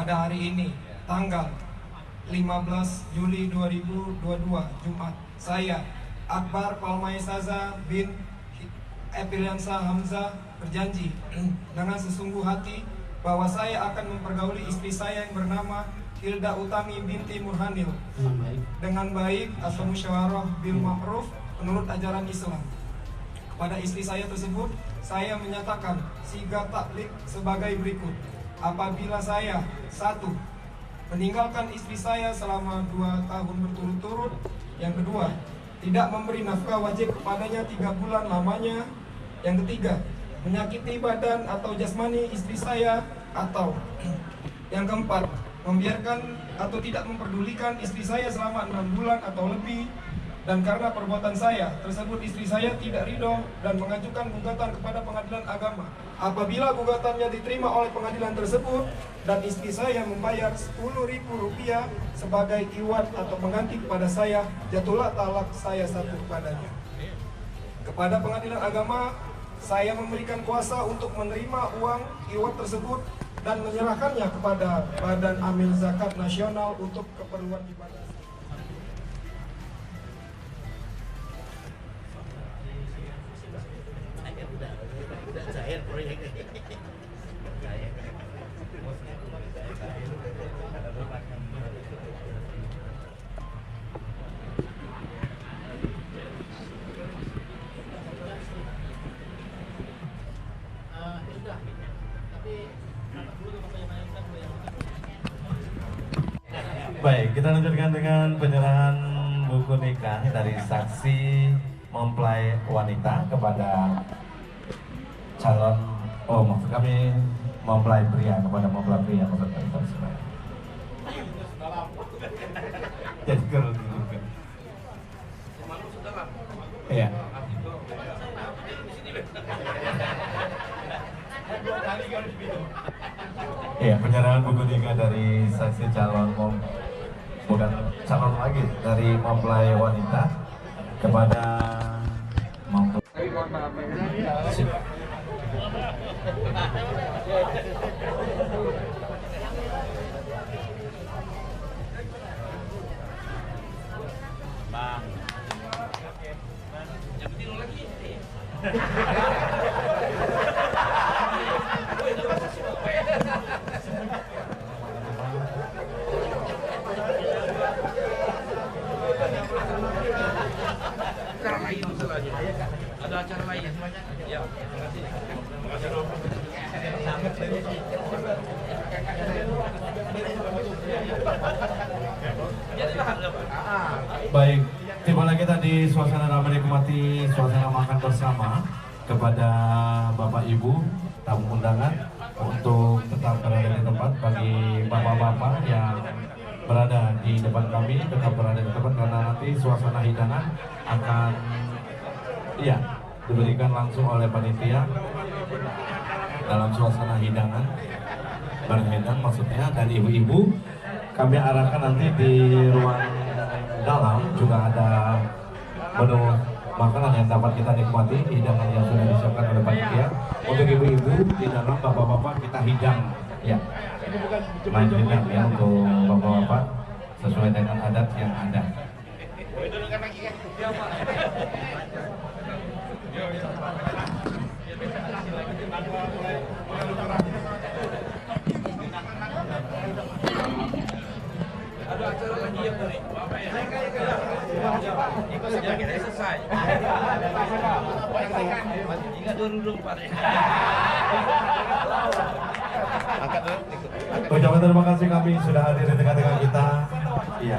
pada hari ini, tanggal 15 Juli 2022, Jumat, saya, Akbar Palmaisaza bin Epiliansa Hamzah, berjanji dengan sesungguh hati bahwa saya akan mempergauli istri saya yang bernama Hilda Utami binti Murhanil dengan baik atau musyawarah bil ma'ruf menurut ajaran Islam. Kepada istri saya tersebut, saya menyatakan sigat taklid sebagai berikut. Apabila saya, 1, meninggalkan istri saya selama 2 tahun berturut-turut. Yang kedua, tidak memberi nafkah wajib kepadanya 3 bulan lamanya. Yang ketiga, menyakiti badan atau jasmani istri saya. Atau yang keempat, membiarkan atau tidak memperdulikan istri saya selama 6 bulan atau lebih. Dan karena perbuatan saya tersebut, istri saya tidak ridho dan mengajukan gugatan kepada pengadilan agama. Apabila gugatannya diterima oleh pengadilan tersebut dan istri saya membayar Rp10.000 sebagai iwat atau pengganti kepada saya, jatuhlah talak saya 1 kepadanya. Kepada pengadilan agama, saya memberikan kuasa untuk menerima uang iwat tersebut dan menyerahkannya kepada Badan Amil Zakat Nasional untuk keperluan ibadah. Cair proyek Baik, kita lanjutkan dengan penyerahan buku nikah dari saksi mempelai wanita kepada calon, maksud kami mempelai pria kepada mempelai pria peserta kita semua. Jadi kalau dulu iya. Iya, penyerahan buku nikah dari saksi calon bukan calon lagi, dari mempelai wanita kepada mempelai. Bang, yang penting lagi. Acara lain selanjutnya. Ada acara lain. Ya, terima kasih. Terima kasih dong. Baik, tiba lagi tadi suasana ramai nikmati suasana makan bersama kepada Bapak Ibu tamu undangan untuk tetap berada di tempat. Bagi bapak-bapak yang berada di depan kami tetap berada di tempat karena nanti suasana hidangan akan diberikan langsung oleh panitia dalam suasana hidangan berhidang maksudnya. Dan ibu-ibu kami arahkan nanti di ruang dalam juga ada menu makanan yang dapat kita nikmati, hidangan yang sudah disiapkan oleh panitia untuk ibu-ibu. Di dalam bapak-bapak kita hidang main hidang ya untuk bapak-bapak sesuai dengan adat yang ada. Ada acara lagi yang dari ikut saja kita selesai. Jika dulu Pak. Angkat dulu. Ucapan terima kasih kami sudah hadir di tengah-tengah kita. Iya.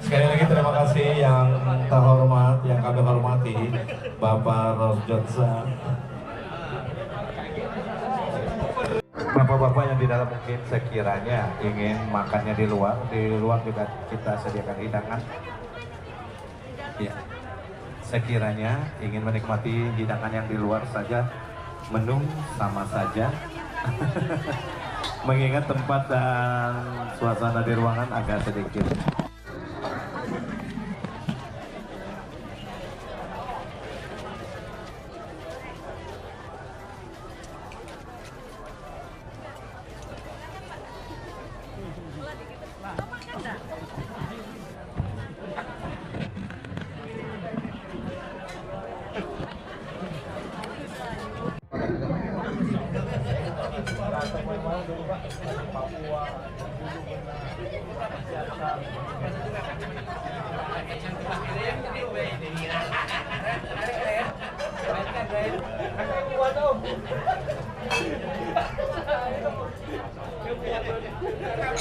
Sekali lagi terima kasih yang terhormat, yang kami hormati Bapak Rosjotsa. Bapak-bapak yang di dalam mungkin sekiranya ingin makannya di luar juga kita sediakan hidangan. Ya, sekiranya ingin menikmati hidangan yang di luar saja, menu sama saja. Mengingat tempat dan suasana di ruangan agak sedikit.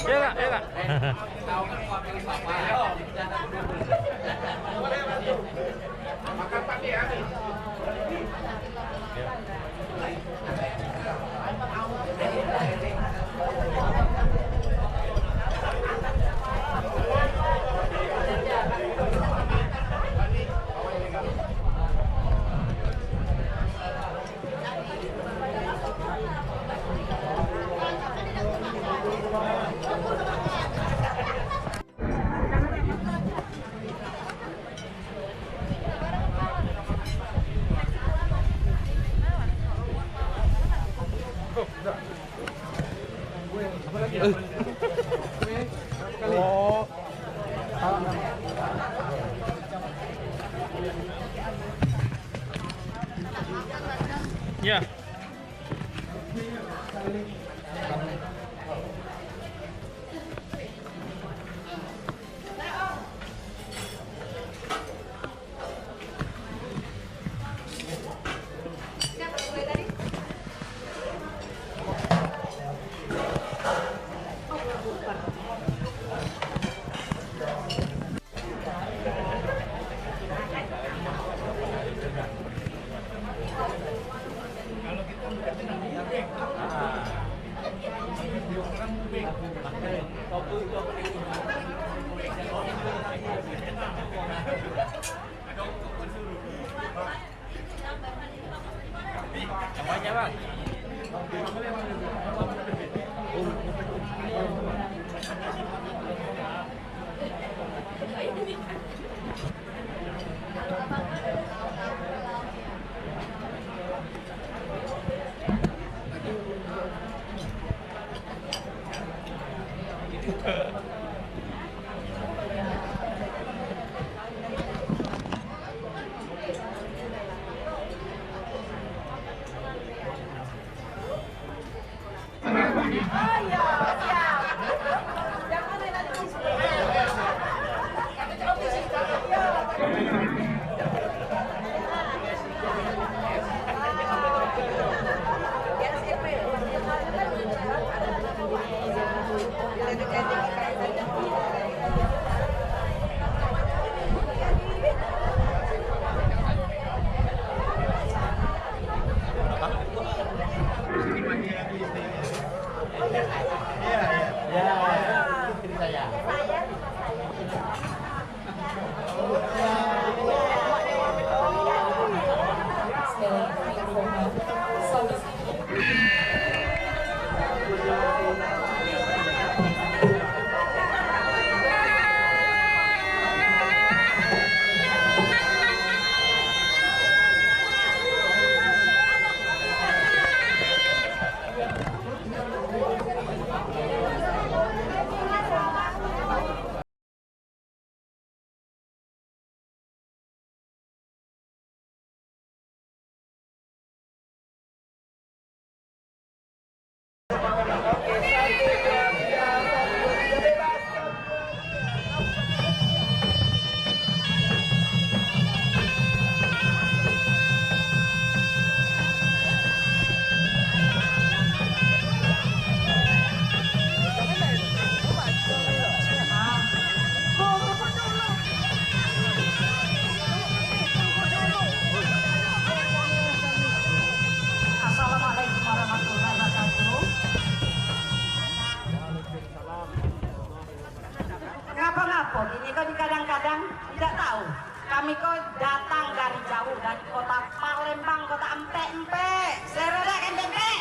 Ya kak. Makan pagi ya. Oh. Ya. Apanya bang? Assalamualaikum warahmatullahi wabarakatuh. Ngapa-ngapa ini kok kadang-kadang tidak tahu. Kami kok datang dari jauh dari kota Palembang, kota Empek-Empek. Serada kan Empek?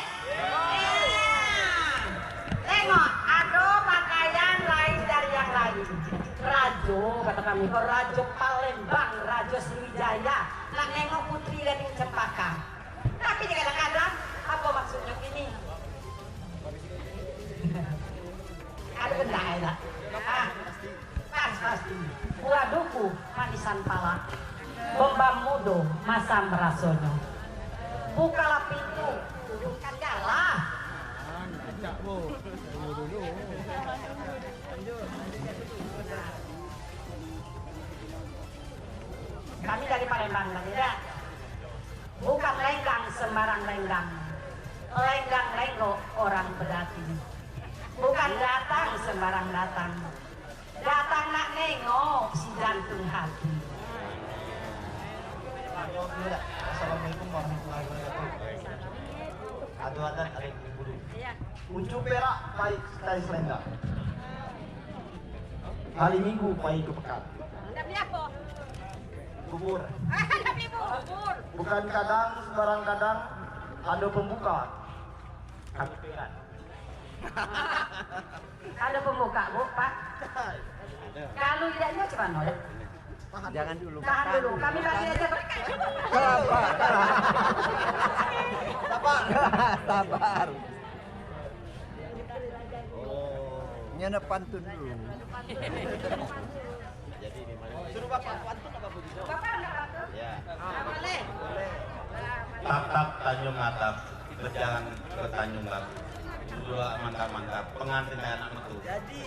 Tengok, ada pakaian lain dari yang lain. Rajo, kata kami, kok Rajo Palembang, Rajo Sriwijaya. Nak nengok putri dan Cempaka. Tapi kadang-kadang apa maksudnya ini? Ada benda ya? asli buah duku manisan pala Bembam mudo masam rasonyo bukalah pintu bukan galah kami dari Palembang lagi ya bukan lenggang sembarang lenggang lenggang lenggo orang berarti bukan datang sembarang datang datang nak nengok si jantung hati. Assalamualaikum warahmatullahi wabarakatuh. Adu-adan alek bulu. Ucu perak baik sekali selendang. Hari Minggu baik ke pekan. Anda beli apa? Bubur. Anda beli bubur. Bukan kadang sembarang kadang ada pembuka. Kami peran. Ada pembuka bu pak. Kalau tidaknya cuma ya. Jangan dulu. Tahan dulu, kami bagi aja berkat. Sabar. Oh, nyana pantun dulu. Jadi di mana? Suruh Bapak pantun apa begitu? Bapak enggak pantun? Ya. Boleh. Tap-tap Tanjung Atap berjalan ke Tanjung Labu. Dua mantap-mantap pengantin kayak anak itu. Jadi.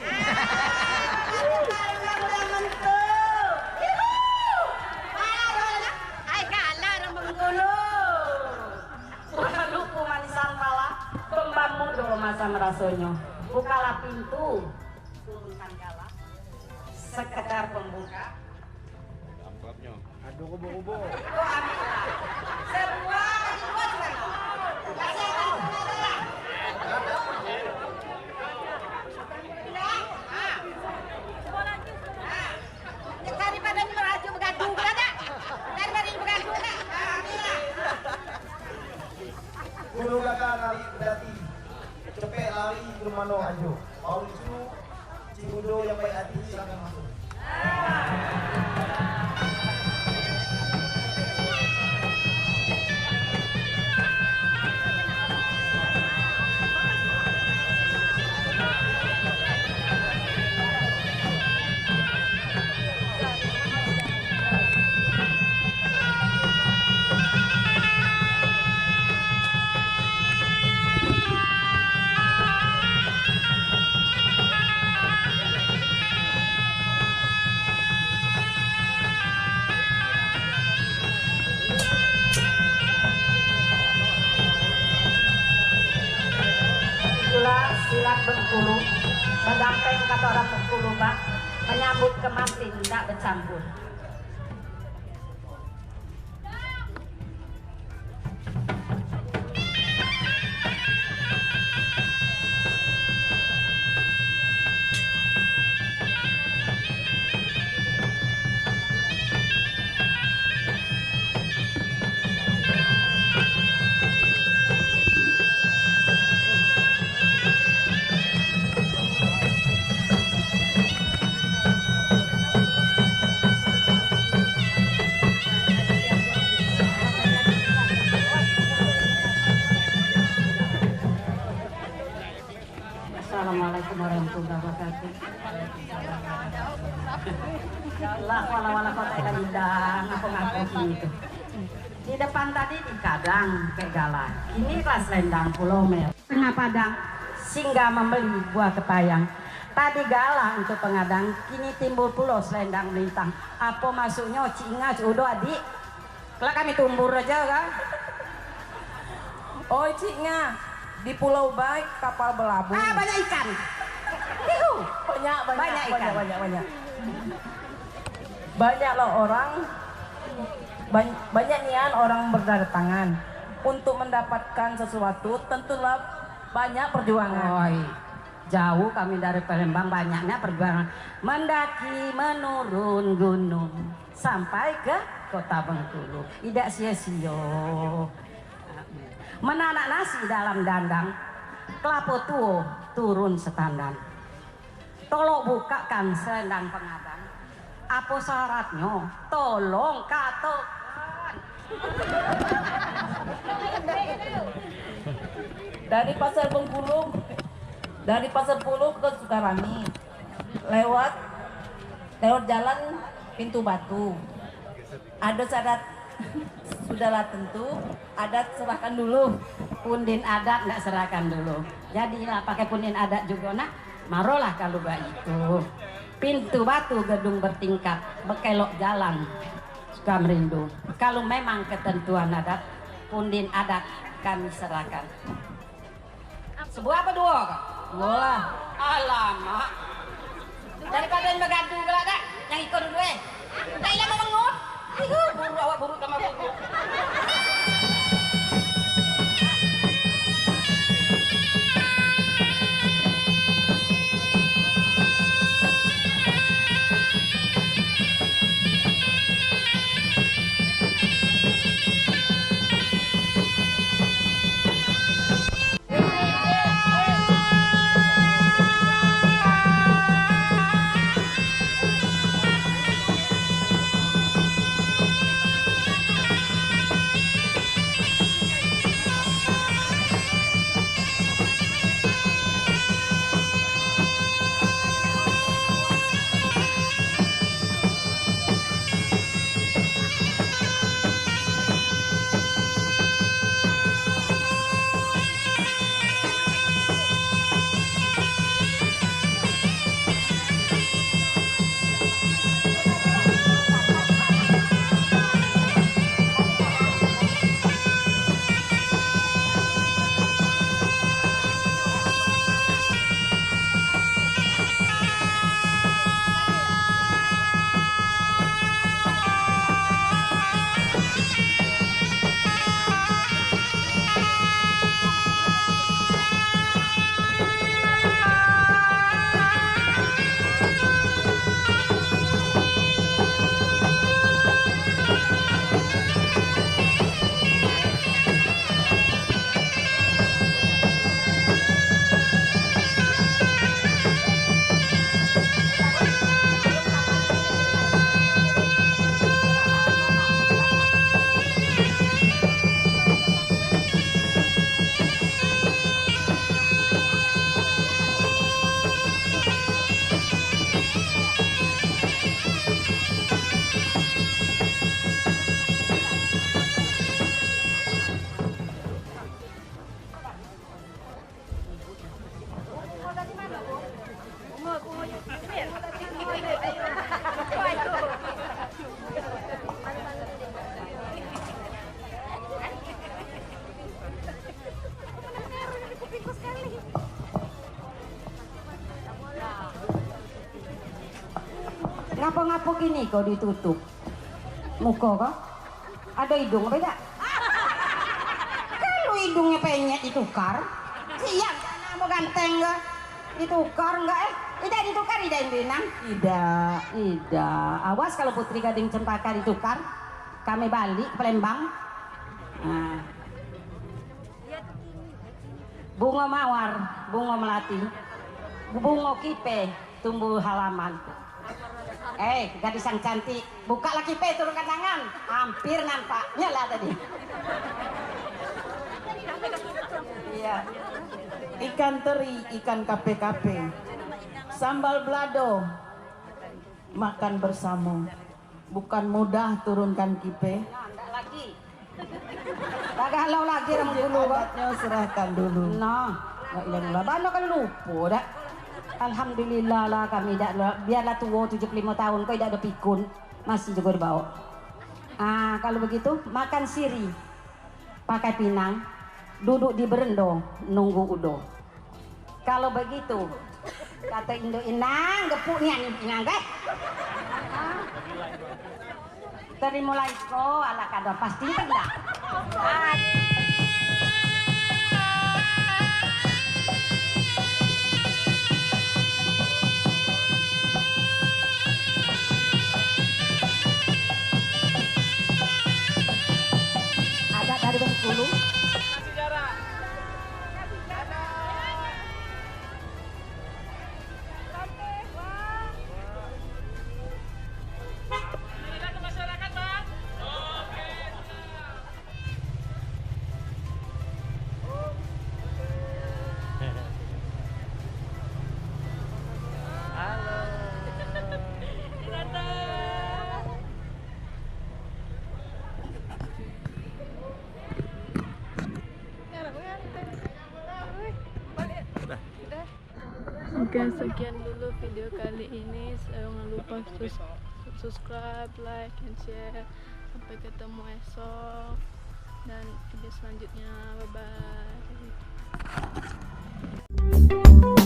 Lupu manisan pala Bembam mudo masa merasonyo bukalah pintu turunkan galah sekedar pembuka Amplopnya. Aduh kubu-kubu. kok ambil semua juga kasih daripada meraju begadung ada daripada begadung Guru kata lari berarti cepet lari ke mana aja. Mau itu Cibudo yang baik hati silakan masuk. Silat Bengkulu mendamping kata orang Bengkulu Pak menyambut kemantin tidak bercampur. Assalamualaikum warahmatullahi wabarakatuh. Lah wala-wala kota Kalidang apa ngaku gitu. Di depan tadi di kadang kayak galah. Ini kelas lendang Pulau Mer. Tengah padang singgah membeli buah kepayang. Tadi galah untuk pengadang, kini timbul pulau selendang melintang. Apa masuknya cinga udah adik? Kalau kami tumbur aja kan? Oh Ciknya, di Pulau Baik kapal berlabuh. Ah banyak ikan. Banyak ikan. Banyak loh orang, banyak nian orang berdatangan untuk mendapatkan sesuatu. Tentulah banyak perjuangan. Oi, jauh kami dari Palembang banyaknya perjuangan. Mendaki menurun gunung sampai ke kota Bengkulu. Tidak sia-sia. Menanak nasi dalam dandang, kelapa tua turun setandan. Tolong bukakan selendang pengadang. Apa syaratnya? Tolong katakan. Dari Pasar Bengkulu ke Sukarami, lewat lewat jalan pintu batu. Adat sudahlah tentu, adat serahkan dulu. Pundin adat nggak serahkan dulu. Jadi lah pakai pundin adat juga nak. Marolah kalau begitu. Pintu batu gedung bertingkat, bekelok jalan suka merindu. Kalau memang ketentuan adat, pundin adat kami serahkan. Sebuah apa dua kak? Dua lah. Alamak. Daripada yang bergaduh gelak kak, yang ikut dulu tak ilah mau mengut. Buru awak buru sama buru. Ngapa-ngapa gini kau ditutup muka kau? Ada hidung apa tidak? Kalau hidungnya penyet ditukar, siap mau ganteng enggak? Ditukar enggak tidak ditukar, tidak Indinang? Tidak. Awas kalau Putri Gading Cempaka ditukar, kami balik ke Palembang. Nah. Bunga mawar, bunga melati, bunga kipe, tumbuh halaman. Gadis yang cantik, buka lagi kipe, turunkan tangan. Hampir nampaknya lah tadi. Iya. Ikan teri, ikan kape-kape, sambal belado, makan bersama. Bukan mudah turunkan kipe. Enggak lagi. Tak galau lagi rambut dulu. Adatnya serahkan dulu. Nah, enggak ilang bano kan lupa dah. Alhamdulillah lah kami dah biarlah tua 75 tahun kau tidak ada pikun, masih juga dibawa. Kalau begitu makan siri pakai pinang, duduk di berendo nunggu udo. Kalau begitu kata Indo Inang gepuk nih Inang deh. Dari mulai ko ala kada pasti tidak. Ada dari Bengkulu. Oke, sekian dulu video kali ini. Jangan lupa subscribe, like, and share. Sampai ketemu esok dan video selanjutnya. Bye bye.